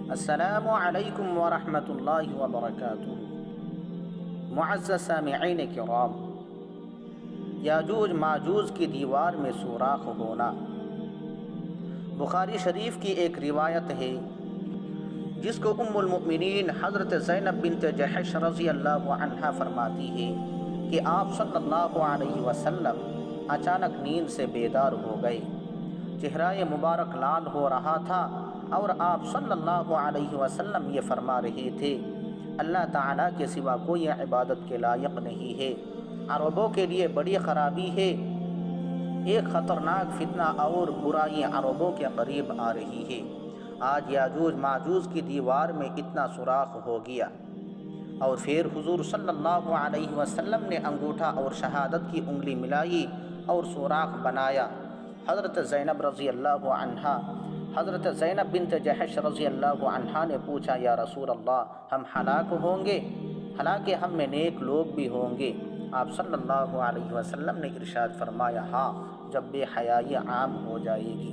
السلام علیکم ورحمۃ اللہ وبرکاتہ۔ معزز سامعین کرام، یاجوج ماجوج کی دیوار میں سوراخ ہونا بخاری شریف کی ایک روایت ہے جس کو ام المؤمنین حضرت زینب بنت جحش رضی اللہ عنہا فرماتی ہے کہ آپ صلی اللہ علیہ وسلم اچانک نیند سے بیدار ہو گئے، چہرہ مبارک لال ہو رہا تھا اور آپ صلی اللہ علیہ وسلم یہ فرما رہے تھے، اللہ تعالیٰ کے سوا کوئی عبادت کے لائق نہیں ہے، عربوں کے لیے بڑی خرابی ہے، ایک خطرناک فتنہ اور برائی عربوں کے قریب آ رہی ہے۔ آج یاجوج ماجوج کی دیوار میں اتنا سوراخ ہو گیا۔ اور پھر حضور صلی اللہ علیہ وسلم نے انگوٹھا اور شہادت کی انگلی ملائی اور سوراخ بنایا۔ حضرت زینب رضی اللہ عنہا حضرت زینب بنت جحش رضی اللہ عنہا نے پوچھا، یا رسول اللہ، ہم ہلاک ہوں گے؟ حالانکہ ہم میں نیک لوگ بھی ہوں گے۔ آپ صلی اللہ علیہ وسلم نے ارشاد فرمایا، ہاں، جب بے حیائی عام ہو جائے گی۔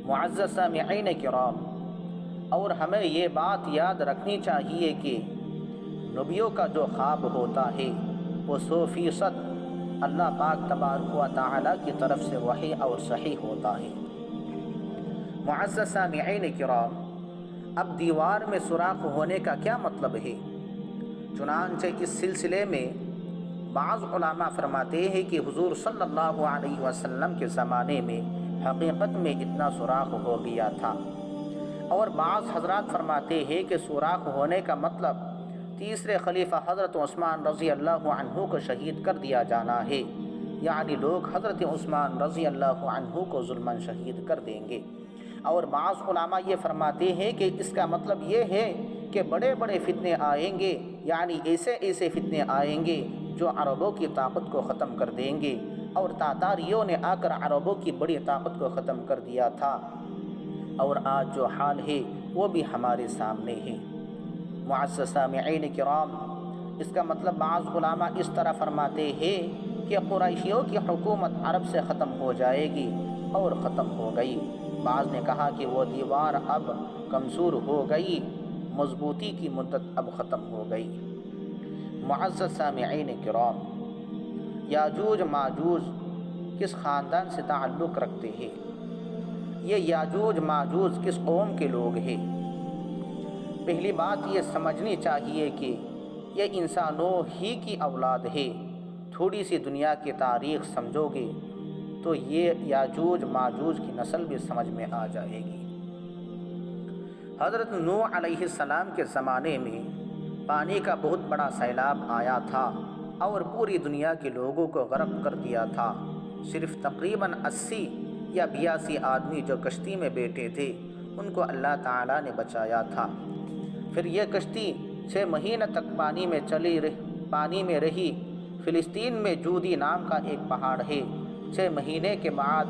معزز سامعین کرام، اور ہمیں یہ بات یاد رکھنی چاہیے کہ نبیوں کا جو خواب ہوتا ہے وہ 100% اللہ پاک تبارک و تعالیٰ کی طرف سے وحی اور صحیح ہوتا ہے۔ معزز سامعین کرام، اب دیوار میں سوراخ ہونے کا کیا مطلب ہے؟ چنانچہ اس سلسلے میں بعض علماء فرماتے ہیں کہ حضور صلی اللہ علیہ وسلم کے زمانے میں حقیقت میں اتنا سوراخ ہو گیا تھا، اور بعض حضرات فرماتے ہیں کہ سوراخ ہونے کا مطلب تیسرے خلیفہ حضرت عثمان رضی اللہ عنہ کو شہید کر دیا جانا ہے، یعنی لوگ حضرت عثمان رضی اللہ عنہ کو ظلماً شہید کر دیں گے۔ اور بعض علماء یہ فرماتے ہیں کہ اس کا مطلب یہ ہے کہ بڑے بڑے فتنے آئیں گے، یعنی ایسے فتنے آئیں گے جو عربوں کی طاقت کو ختم کر دیں گے، اور تاتاریوں نے آ کر عربوں کی بڑی طاقت کو ختم کر دیا تھا، اور آج جو حال ہے وہ بھی ہمارے سامنے ہے۔ معزز سامعین کرام، اس کا مطلب بعض علماء اس طرح فرماتے ہیں کہ قریشیوں کی حکومت عرب سے ختم ہو جائے گی، اور ختم ہو گئی۔ بعض نے کہا کہ وہ دیوار اب کمزور ہو گئی، مضبوطی کی مدت اب ختم ہو گئی۔ معزز سامعین کرام، یاجوج ماجوج کس خاندان سے تعلق رکھتے ہیں؟ یہ یاجوج ماجوج کس قوم کے لوگ ہیں؟ پہلی بات یہ سمجھنی چاہیے کہ یہ انسانوں ہی کی اولاد ہے۔ تھوڑی سی دنیا کی تاریخ سمجھو گے تو یہ یاجوج ماجوج کی نسل بھی سمجھ میں آ جائے گی۔ حضرت نوح علیہ السلام کے زمانے میں پانی کا بہت بڑا سیلاب آیا تھا اور پوری دنیا کے لوگوں کو غرق کر دیا تھا۔ صرف تقریباً 80 یا 82 آدمی جو کشتی میں بیٹھے تھے ان کو اللہ تعالیٰ نے بچایا تھا۔ پھر یہ کشتی 6 مہینے تک پانی میں رہی۔ فلسطین میں جودی نام کا ایک پہاڑ ہے۔ 6 مہینے کے بعد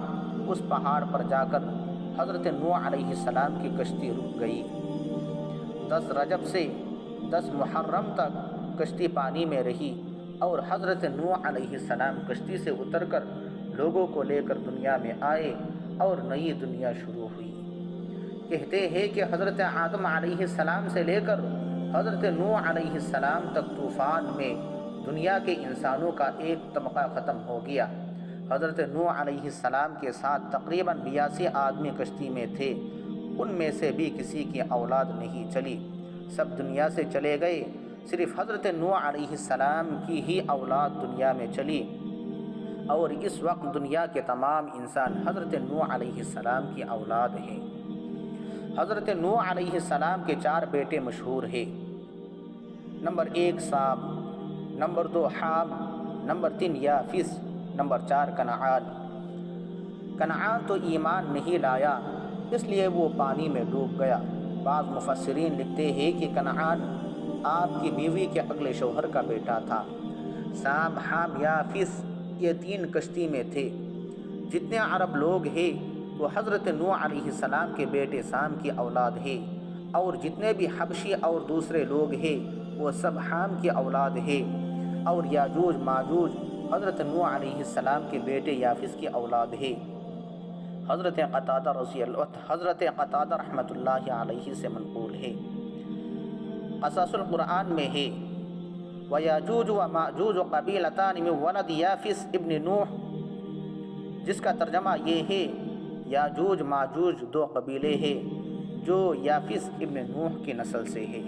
اس پہاڑ پر جا کر حضرت نوح علیہ السلام کی کشتی رک گئی۔ 10 رجب سے 10 محرم تک کشتی پانی میں رہی، اور حضرت نوح علیہ السلام کشتی سے اتر کر لوگوں کو لے کر دنیا میں آئے اور نئی دنیا شروع ہوئی۔ کہتے ہیں کہ حضرت آدم علیہ السلام سے لے کر حضرت نوح علیہ السلام تک طوفان میں دنیا کے انسانوں کا ایک طبقہ ختم ہو گیا۔ حضرت نوح علیہ السلام کے ساتھ تقریباً 82 آدمی کشتی میں تھے، ان میں سے بھی کسی کی اولاد نہیں چلی، سب دنیا سے چلے گئے۔ صرف حضرت نوح علیہ السلام کی ہی اولاد دنیا میں چلی، اور اس وقت دنیا کے تمام انسان حضرت نوح علیہ السلام کی اولاد ہیں۔ حضرت نوح علیہ السلام کے 4 بیٹے مشہور ہیں۔ نمبر 1 سام، نمبر 2 حام، نمبر 3 یافس، نمبر 4 کنعان۔ کنعان تو ایمان نہیں لایا، اس لیے وہ پانی میں ڈوب گیا۔ بعض مفسرین لکھتے ہیں کہ کنعان آپ کی بیوی کے اگلے شوہر کا بیٹا تھا۔ سام، حام، یافس یہ 3 کشتی میں تھے۔ جتنے عرب لوگ ہیں وہ حضرت نوح علیہ السلام کے بیٹے سام کی اولاد ہے، اور جتنے بھی حبشی اور دوسرے لوگ ہیں وہ سب حام کی اولاد ہے، اور یاجوج ماجوج حضرت نوح علیہ السلام کے بیٹے یافس کی اولاد ہے۔ حضرت قتادہ رحمۃ اللہ علیہ سے منقول ہے۔ قصص القرآن میں ہے وَيَاجُوجُ وَمَاجُوجُ قَبِيلَتَانِ مِنْ وَلَدِ یافس ابن نوح، جس کا ترجمہ یہ ہے یاجوج ماجوج دو قبیلے ہیں جو یافس ابن نوح کی نسل سے ہے۔